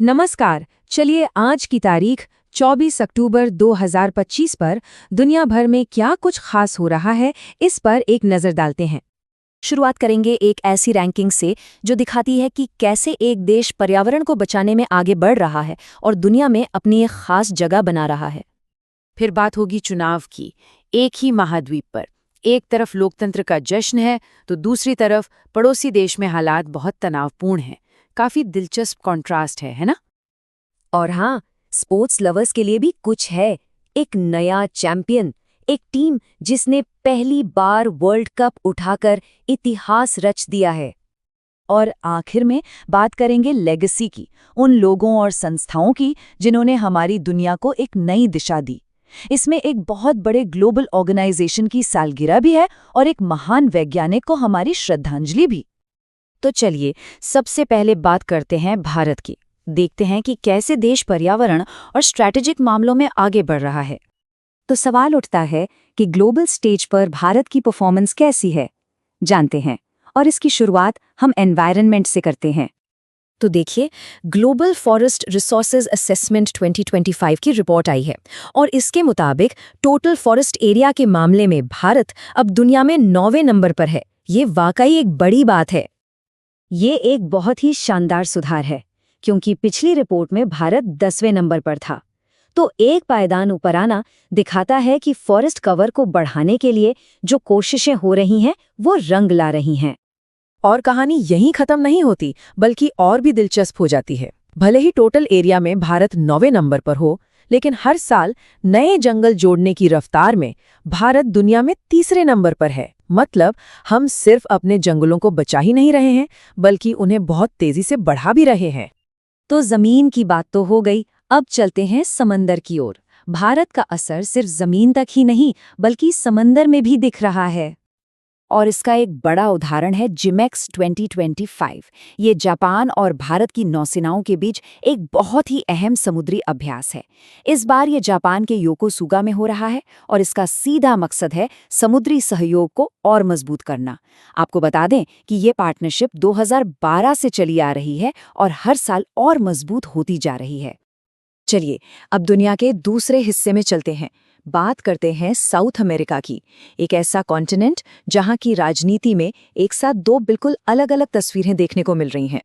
नमस्कार। चलिए आज की तारीख 24 अक्टूबर 2025 पर दुनिया भर में क्या कुछ खास हो रहा है, इस पर एक नज़र डालते हैं। शुरुआत करेंगे एक ऐसी रैंकिंग से जो दिखाती है कि कैसे एक देश पर्यावरण को बचाने में आगे बढ़ रहा है और दुनिया में अपनी एक खास जगह बना रहा है। फिर बात होगी चुनाव की। एक ही महाद्वीप पर एक तरफ लोकतंत्र का जश्न है तो दूसरी तरफ पड़ोसी देश में हालात बहुत तनावपूर्ण हैं। काफी दिलचस्प कॉन्ट्रास्ट है ना? और हाँ, स्पोर्ट्स लवर्स के लिए भी कुछ है। एक नया चैंपियन, एक टीम जिसने पहली बार वर्ल्ड कप उठाकर इतिहास रच दिया है। और आखिर में बात करेंगे लेगेसी की, उन लोगों और संस्थाओं की जिन्होंने हमारी दुनिया को एक नई दिशा दी। इसमें एक बहुत बड़े ग्लोबल ऑर्गेनाइजेशन की सालगिरह भी है और एक महान वैज्ञानिक को हमारी श्रद्धांजलि भी। तो चलिए सबसे पहले बात करते हैं भारत की। देखते हैं कि कैसे देश पर्यावरण और स्ट्रैटेजिक मामलों में आगे बढ़ रहा है। तो सवाल उठता है कि ग्लोबल स्टेज पर भारत की परफॉर्मेंस कैसी है, जानते हैं। और इसकी शुरुआत हम एनवायरनमेंट से करते हैं। तो देखिए, ग्लोबल फॉरेस्ट रिसोर्सेज असेसमेंट 2025 की रिपोर्ट आई है और इसके मुताबिक टोटल फॉरेस्ट एरिया के मामले में भारत अब दुनिया में 9वें नंबर पर है। ये वाकई एक बड़ी बात है। ये एक बहुत ही शानदार सुधार है, क्योंकि पिछली रिपोर्ट में भारत 10वें नंबर पर था। तो एक पायदान ऊपर आना दिखाता है कि फॉरेस्ट कवर को बढ़ाने के लिए जो कोशिशें हो रही हैं वो रंग ला रही हैं। और कहानी यहीं खत्म नहीं होती, बल्कि और भी दिलचस्प हो जाती है। भले ही टोटल एरिया में भारत 9वें नंबर पर हो, लेकिन हर साल नए जंगल जोड़ने की रफ्तार में भारत दुनिया में 3रे नंबर पर है। मतलब हम सिर्फ अपने जंगलों को बचा ही नहीं रहे हैं, बल्कि उन्हें बहुत तेजी से बढ़ा भी रहे हैं। तो जमीन की बात तो हो गई, अब चलते हैं समंदर की ओर। भारत का असर सिर्फ जमीन तक ही नहीं, बल्कि समंदर में भी दिख रहा है। और इसका एक बड़ा उदाहरण है जिमेक्स 2025। ये जापान और भारत की नौसेनाओं के बीच एक बहुत ही अहम समुद्री अभ्यास है। इस बार ये जापान के योकोसुगा में हो रहा है और इसका सीधा मकसद है समुद्री सहयोग को और मजबूत करना। आपको बता दें कि ये पार्टनरशिप 2012 से चली आ रही है और हर साल और मजबूत होती जा रही है। चलिए अब दुनिया के दूसरे हिस्से में चलते हैं। बात करते हैं साउथ अमेरिका की, एक ऐसा कॉन्टिनेंट जहां की राजनीति में एक साथ दो बिल्कुल अलग-अलग तस्वीरें देखने को मिल रही हैं।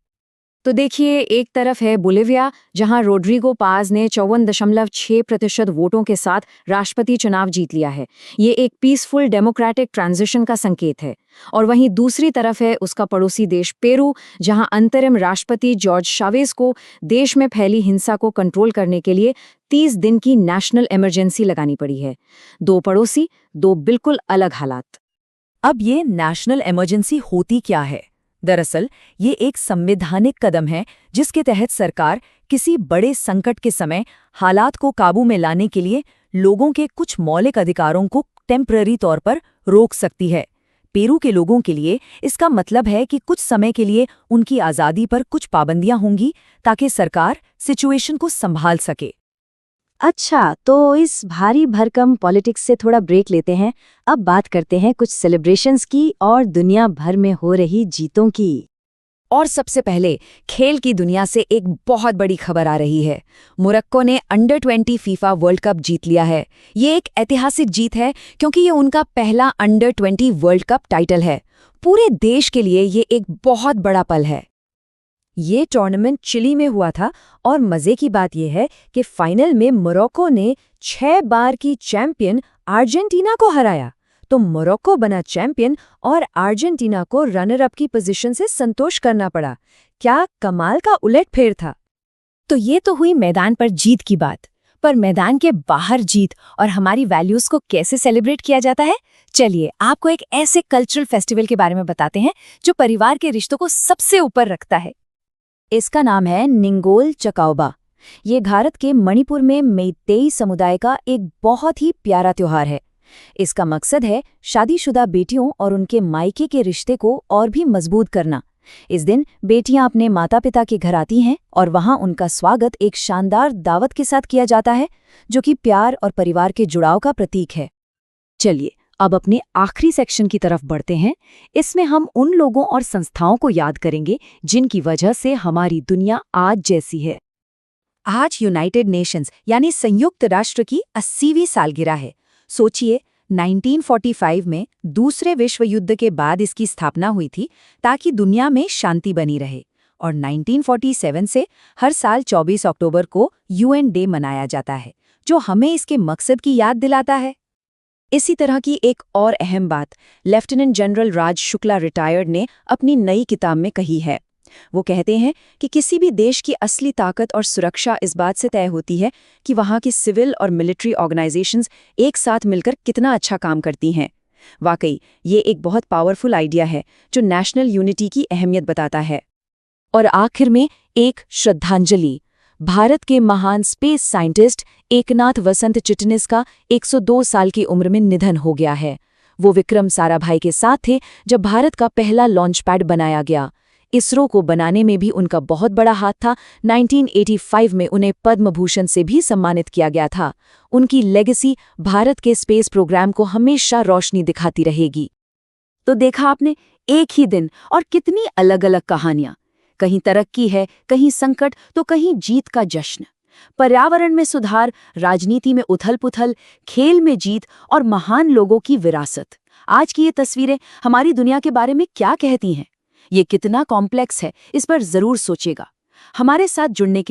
तो देखिए, एक तरफ है बोलिविया, जहां रोड्रिगो पाज ने 54.6% वोटों के साथ राष्ट्रपति चुनाव जीत लिया है। ये एक पीसफुल डेमोक्रेटिक ट्रांजिशन का संकेत है। और वहीं दूसरी तरफ है उसका पड़ोसी देश पेरू, जहां अंतरिम राष्ट्रपति जॉर्ज शावेज को देश में फैली हिंसा को कंट्रोल करने के लिए 30 दिन की नेशनल इमरजेंसी लगानी पड़ी है। दो पड़ोसी, दो बिल्कुल अलग हालात। अब ये नेशनल इमरजेंसी होती क्या है? दरअसल ये एक संवैधानिक कदम है जिसके तहत सरकार किसी बड़े संकट के समय हालात को काबू में लाने के लिए लोगों के कुछ मौलिक अधिकारों को टेम्पररी तौर पर रोक सकती है। पेरू के लोगों के लिए इसका मतलब है कि कुछ समय के लिए उनकी आज़ादी पर कुछ पाबंदियां होंगी ताकि सरकार सिचुएशन को संभाल सके। अच्छा, तो इस भारी भरकम पॉलिटिक्स से थोड़ा ब्रेक लेते हैं। अब बात करते हैं कुछ सेलिब्रेशंस की और दुनिया भर में हो रही जीतों की। और सबसे पहले खेल की दुनिया से एक बहुत बड़ी खबर आ रही है। मोरक्को ने अंडर 20 फीफा वर्ल्ड कप जीत लिया है। ये एक ऐतिहासिक जीत है क्योंकि ये उनका पहला अंडर 20 वर्ल्ड कप टाइटल है। पूरे देश के लिए ये एक बहुत बड़ा पल है। ये टूर्नामेंट चिली में हुआ था और मजे की बात यह है कि फाइनल में मोरक्को ने 6 बार की चैंपियन अर्जेंटीना को हराया। तो मोरक्को बना चैंपियन और अर्जेंटीना को रनर अप की पोजीशन से संतोष करना पड़ा। क्या कमाल का उलटफेर था। तो ये तो हुई मैदान पर जीत की बात, पर मैदान के बाहर जीत और हमारी वैल्यूज को कैसे सेलिब्रेट किया जाता है, चलिए आपको एक ऐसे कल्चरल फेस्टिवल के बारे में बताते हैं जो परिवार के रिश्तों को सबसे ऊपर रखता है। इसका नाम है निंगोल चकाओबा। ये भारत के मणिपुर में मेइतेई समुदाय का एक बहुत ही प्यारा त्योहार है। इसका मकसद है शादीशुदा बेटियों और उनके मायके के रिश्ते को और भी मजबूत करना। इस दिन बेटियां अपने माता पिता के घर आती हैं और वहां उनका स्वागत एक शानदार दावत के साथ किया जाता है, जो कि प्यार और परिवार के जुड़ाव का प्रतीक है। चलिए अब अपने आखिरी सेक्शन की तरफ बढ़ते हैं। इसमें हम उन लोगों और संस्थाओं को याद करेंगे जिनकी वजह से हमारी दुनिया आज जैसी है। आज यूनाइटेड नेशंस यानी संयुक्त राष्ट्र की 80वीं सालगिरह है। सोचिए, 1945 में दूसरे विश्व युद्ध के बाद इसकी स्थापना हुई थी ताकि दुनिया में शांति बनी रहे, और 1947 से हर साल 24 अक्टूबर को यूएन डे मनाया जाता है, जो हमें इसके मकसद की याद दिलाता है। इसी तरह की एक और अहम बात लेफ्टिनेंट जनरल राज शुक्ला रिटायर्ड ने अपनी नई किताब में कही है। वो कहते हैं कि किसी भी देश की असली ताकत और सुरक्षा इस बात से तय होती है कि वहाँ की सिविल और मिलिट्री ऑर्गेनाइजेशंस एक साथ मिलकर कितना अच्छा काम करती हैं। वाकई ये एक बहुत पावरफुल आइडिया है जो नेशनल यूनिटी की अहमियत बताता है। और आखिर में एक श्रद्धांजलि। भारत के महान स्पेस साइंटिस्ट एकनाथ वसंत चिटनिस का 102 साल की उम्र में निधन हो गया है। वो विक्रम साराभाई के साथ थे जब भारत का पहला लॉन्च पैड बनाया गया। इसरो को बनाने में भी उनका बहुत बड़ा हाथ था। 1985 में उन्हें पद्म भूषण से भी सम्मानित किया गया था। उनकी लेगेसी भारत के स्पेस प्रोग्राम को हमेशा रोशनी दिखाती रहेगी। तो देखा आपने, एक ही दिन और कितनी अलग अलग कहानियां। कहीं तरक्की है, कहीं संकट, तो कहीं जीत का जश्न। पर्यावरण में सुधार, राजनीति में उथल-पुथल, खेल में जीत और महान लोगों की विरासत। आज की ये तस्वीरें हमारी दुनिया के बारे में क्या कहती हैं? ये कितना कॉम्प्लेक्स है, इस पर जरूर सोचेगा। हमारे साथ जुड़ने के